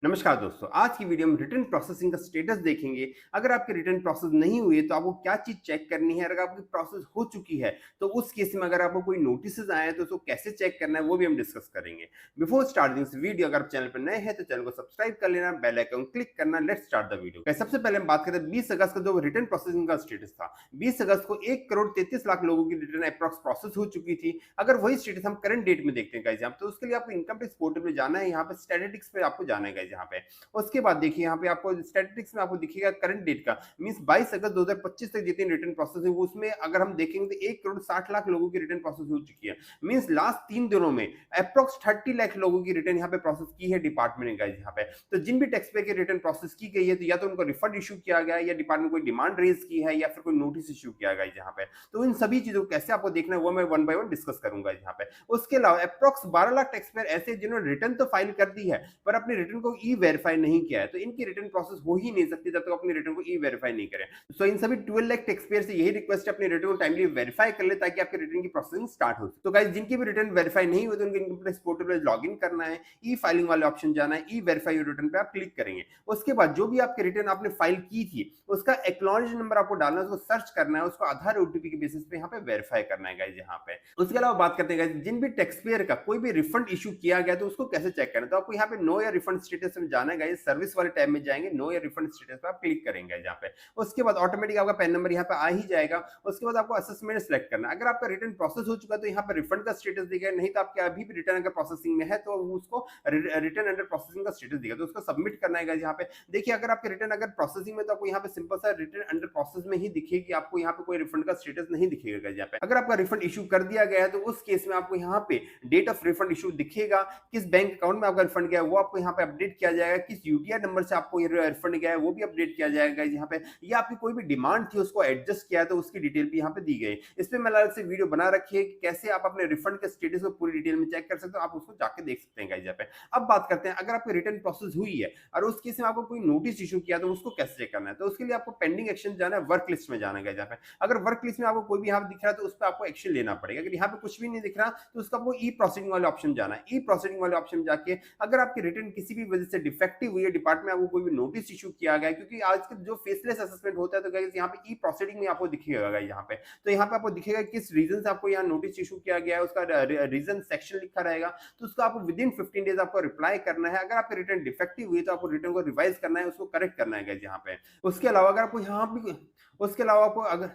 नमस्कार दोस्तों, आज की वीडियो में रिटर्न प्रोसेसिंग का स्टेटस देखेंगे। अगर आपकी रिटर्न प्रोसेस नहीं हुई है तो आपको क्या चीज़ चेक करनी है, अगर आपकी प्रोसेस हो चुकी है तो उस केस में अगर आपको कोई नोटिसेस आए हैं तो उसको कैसे चेक करना है वो भी हम डिस्कस करेंगे। बिफोर स्टार्टिंग दिस वीडियो, अगर आप चैनल पर नए हैं तो चैनल को सब्सक्राइब कर लेना, बेल आइकन क्लिक करना। Let's start the video. सबसे पहले हम बात करें 20 अगस्त का जो रिटर्न प्रोसेसिंग का स्टेटस था। 20 अगस्त को 1 करोड़ 33 लाख लोगों की रिटर्न अप्रॉक्स प्रोसेस हो चुकी थी। अगर वही स्टेटस हम करंट डेट में देखते हैं गाइस यहाँ, तो उसके लिए आपको इनकम टैक्स पोर्टल में जाना है। यहाँ पे स्टैटिस्टिक्स पे आपको जाना है गाइस यहाँ पे। उसके बाद देखिए यहाँ पे आपको स्टैटिस्टिक्स में आपको दिखेगा करंट डेट का, मींस 22 अगस्त 2025 तक जितनी रिटर्न प्रोसेस हुई उसमें अगर हम देखेंगे तो 1 करोड़ 60 लाख लोगों की रिटर्न प्रोसेस हो चुकी है। मींस लास्ट 3 दिनों में अप्रॉक्स 30 लाख लोगों की रिटर्न यहाँ पे प्रोसेस की है डिपार्टमेंट ने गाइस यहाँ पे। तो जिन भी टैक्स पे की रिटर्न प्रोसेस की गई है तो या तो उनको रिफंड इशू किया गया है या डिपार्टमेंट कोई डिमांड रेज की है या फिर कोई नोटिस इशू किया गया है यहाँ पे। तो इन सभी चीजों को कैसे आपको देखना है वो मैं वन बाय वन डिस्कस करूंगा यहाँ पे। उसके अलावा अप्रॉक्स 12 लाख टैक्स पेयर ऐसे जिन्होंने रिटर्न तो फाइल कर दी है पर अपने रिटर्न को ई वेरीफाई नहीं किया है, तो इनकी रिटर्न प्रोसेस हो ही नहीं सकती जब तक अपनी रिटर्न को ई वेरीफाई नहीं करें। सो इन सभी 12 लाख टैक्स पेयर से यही रिक्वेस्ट है अपनी रिटर्न को टाइमली वेरीफाई कर ले ताकि आपके रिटर्न की प्रोसेसिंग स्टार्ट हो। तो गाइस जिनकी भी रिटर्न वेरीफाई नहीं हुई तो उनको इनकम टैक्स पोर्टल पे लॉगिन करना है, ई फाइलिंग वाले ऑप्शन जाना है, ई वेरीफाई योर रिटर्न पे आप क्लिक करेंगे। उसके बाद जो भी आपकी रिटर्न आपने फाइल की थी उसका एक्नॉलेज नंबर आपको डालना है, उसको सर्च करना है, उसको आधार ओटीपी के बेसिस पे यहाँ पे वेरीफाई करना है गाइस यहाँ पे। उसके अलावा बात करते हैं गाइस जिन भी टैक्स पेयर का कोई भी रिफंड इशू किया गया तो उसको कैसे चेक करना है। तो आपको यहाँ पे नो या रिफंड स्टेटस में जाना है गाइस, सर्विस वाले टैब में जाएंगे, नो या रिफंड स्टेटस पे आप क्लिक करेंगे यहाँ पे। उसके बाद ऑटोमेटिक आपका पैन नंबर यहाँ पे आ ही जाएगा। उसके बाद आपको असेसमेंट सेलेक्ट करना है। अगर आपका रिटर्न प्रोसेस हो चुका है तो यहाँ पे रिफंड का स्टेटस दिखेगा, नहीं तो आपके अभी भी रिटर्न अगर प्रोसेसिंग में है तो उसको रिटर्न अंडर प्रोसेसिंग का स्टेटस दिखेगा, तो उसको सबमिट करना है यहाँ पे। देखिए अगर आपके रिटर्न अगर प्रोसेसिंग में तो आपको यहाँ पे सिंपल सा रिटर्न अंडर प्रोसेस में ही दिखेगी, आपको यहाँ पे कोई रिफंड का स्टेटस नहीं दिखेगा यहाँ पे। अगर आपका रिफंड इशू कर दिया गया है तो उस केस में आपको यहाँ पे डेट ऑफ रिफंड इशू दिखेगा, किस बैंक अकाउंट में आपका रिफंड गया है वो आपको यहाँ पे अपडेट किया जाएगा, किस यूटीआर नंबर से आपको ये रिफंड गया है वो भी अपडेट किया जाएगा यहाँ पे। या आपकी कोई भी डिमांड थी उसको एडजस्ट किया है तो उसकी डिटेल भी यहाँ पे दी गई। इस पे मैंने अलग से वीडियो बना रखी है कि कैसे आप अपने रिफंड के स्टेटस को पूरी डिटेल में चेक कर सकते हो, आप उसको जाके देख सकते हैं गाइस यहाँ पे। अब बात करते हैं अगर आपकी रिटर्न प्रोसेस हुई है और उस केस में आपको कोई नोटिस इशू किया तो उसको कैसे चेक करना है। तो उसके लिए आपको पेंडिंग एक्शन जाना है, वर्क लिस्ट में जाना है गाइस यहाँ पे। अगर वर्क लिस्ट में आपको कोई भी यहाँ पे दिख रहा है तो उस पर आपको एक्शन लेना पड़ेगा। अगर यहाँ पे कुछ भी नहीं दिख रहा तो उसका आपको ई प्रोसीडिंग वाले ऑप्शन जाना है। ई प्रोसीडिंग वाले ऑप्शन जाके अगर आपकी रिटर्न किसी भी वजह से डिफेक्टिव हुई है, डिपार्टमेंट आपको कोई भी नोटिस इशू किया गया है, क्योंकि आजकल जो फेसलेस असेसमेंट होता है तो गाइस यहाँ पे ई प्रोसीडिंग में आपको दिखेगा गाइस यहाँ पे। तो यहाँ पे आपको दिखेगा किस रीजन से आपको यहाँ नोटिस इशू किया गया है, उसका रीजन सेक्शन लिखा रहेगा। तो उसको आपको विद इन 15 डेज आपको रिप्लाई करना है। अगर आपकी रिटर्न डिफेक्टिव हुई तो आपको रिटर्न को रिवाइज करना है, उसको करेक्ट करना है गाइस यहाँ पे। उसके अलावा अगर आपको यहाँ भी उसके अलावा आपको अगर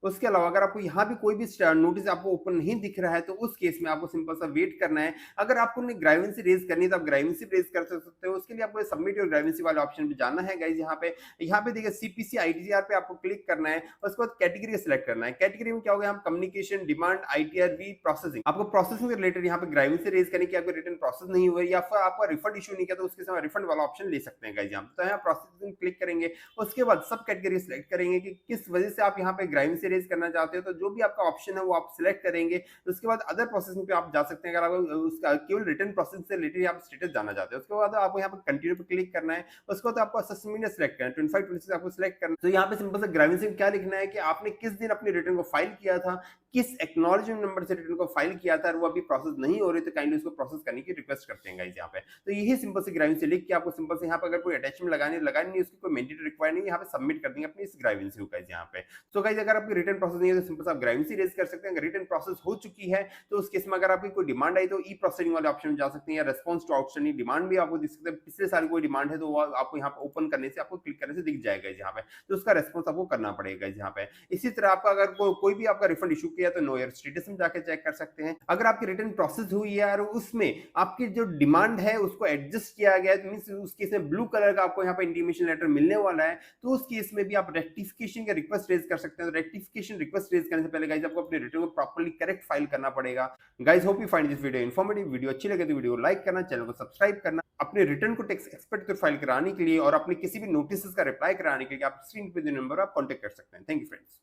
उसके अलावा अगर आपको यहाँ भी कोई भी नोटिस आपको ओपन नहीं दिख रहा है तो उस केस में आपको सिंपल सा वेट करना है। अगर आपको ग्राइवेंसी रेज करनी है तो आप ग्राइवेंसी रेज कर सकते हो। उसके लिए आपको सबमिट और ग्राइवेंसी वाले ऑप्शन पे जाना है गाइस यहाँ पे। यहाँ पे देखिए सीपीसी आईटीआर पे आपको क्लिक करना है। उसके बाद कैटेगरी सेलेक्ट करना है। कैटेगरी में क्या होगा, हम कम्युनिकेशन, डिमांड, आईटीआर, वी प्रोसेसिंग। आपको प्रोसेसिंग से रिलेटेड यहाँ पे ग्राइवेंसी रेज करने की, आपको रिटर्न प्रोसेस नहीं हुआ या फिर आपका रिफंड इशू नहीं किया तो उसके समय रिफंड वाला ऑप्शन ले सकते हैं गाइस यहाँ। तो यहाँ प्रोसेसिंग क्लिक करेंगे। उसके बाद सब कैटेगरी सेलेक्ट करेंगे कि किस वजह से आप यहाँ पे ग्राइवेंसी रेज करना चाहते हो, तो जो भी आपका ऑप्शन है वो आप सिलेक्ट करेंगे। उसके बाद अदर प्रोसेसिंग पे आप जा सकते हैं अगर आप उसका केवल रिटर्न प्रोसेस से रिलेटेड आप स्टेटस जानना चाहते हैं। उसके बाद आपको यहाँ पे कंटिन्यू पे क्लिक करना है। उसके बाद आपको असेसमेंट सेलेक्ट करना है, 25 26 आपको सिलेक्ट करना है। तो यहाँ पे सिंपल से ग्राइवेंसी में क्या लिखना है कि आपने किस दिन अपनी रिटर्न को फाइल किया था, किस एक्नॉलेजमेंट नंबर से रिटर्न को फाइल किया था और वो अभी प्रोसेस नहीं हो रही तो काइंडली उसको प्रोसेस करने की रिक्वेस्ट करते हैं गाइस यहाँ पे। तो यही सिंपल से ग्राइवेंसी लिख के आपको सिंपल से यहाँ पे अगर कोई अटैचमेंट लगानी नहीं, उसकी कोई मैंडेटरी रिक्वायर नहीं, यहाँ पे सबमिट कर देंगे अपनी इस ग्राइवेंसी को गाइस यहाँ पे। तो गाइस अगर आपकी रिटर्न प्रोसेस नहीं है तो सिंपल से आप ग्राइवेंसी रेज कर सकते हैं। अगर रिटर्न प्रोसेस हो चुकी है तो उस केस में अगर आपकी कोई डिमांड आई तो ई प्रोसीडिंग वाले ऑप्शन में जा सकते हैं, या रेस्पॉन्स टू आउटस्टैंडिंग डिमांड भी आपको दिख सकते हैं। पिछले साल कोई डिमांड है तो वो आपको यहाँ पे ओपन करने से, आपको क्लिक करने से दिख जाएगा यहाँ पे। तो उसका रेस्पॉन्स आपको करना पड़ेगा यहाँ पे। इसी तरह आपका अगर कोई भी आपका रिफंड इशू किया तो नो ईयर स्टेटस में जाके चेक कर सकते हैं। अगर आपकी रिटर्न प्रोसेस हुई है और उसमें आपकी जो डिमांड है उसको एडजस्ट किया गया है, मींस उस केस में ब्लू कलर का आपको यहाँ पे इंटीमेशन लेटर मिलने वाला है, तो उस केस में भी आप रेक्टिफिकेशन का रिक्वेस्ट रेज कर सकते हैं। तो रेक्टिफिकेशन रिक्वेस्ट रेज करने से पहले गाइस आपको अपने रिटर्न को प्रॉपर्ली करेक्ट फाइल करना पड़ेगा। Guys hope you find this video informative. Video अच्छी लगे तो वीडियो को लाइक करना, चैनल को सब्सक्राइब करना। अपने रिटर्न को टैक्स एक्सपर्ट को फाइल कराने के लिए और अपने किसी भी नोटिस का रिप्लाई कराने के लिए आप स्क्रीन पे जो नंबर आप कांटेक्ट कर सकते हैं। Thank you friends.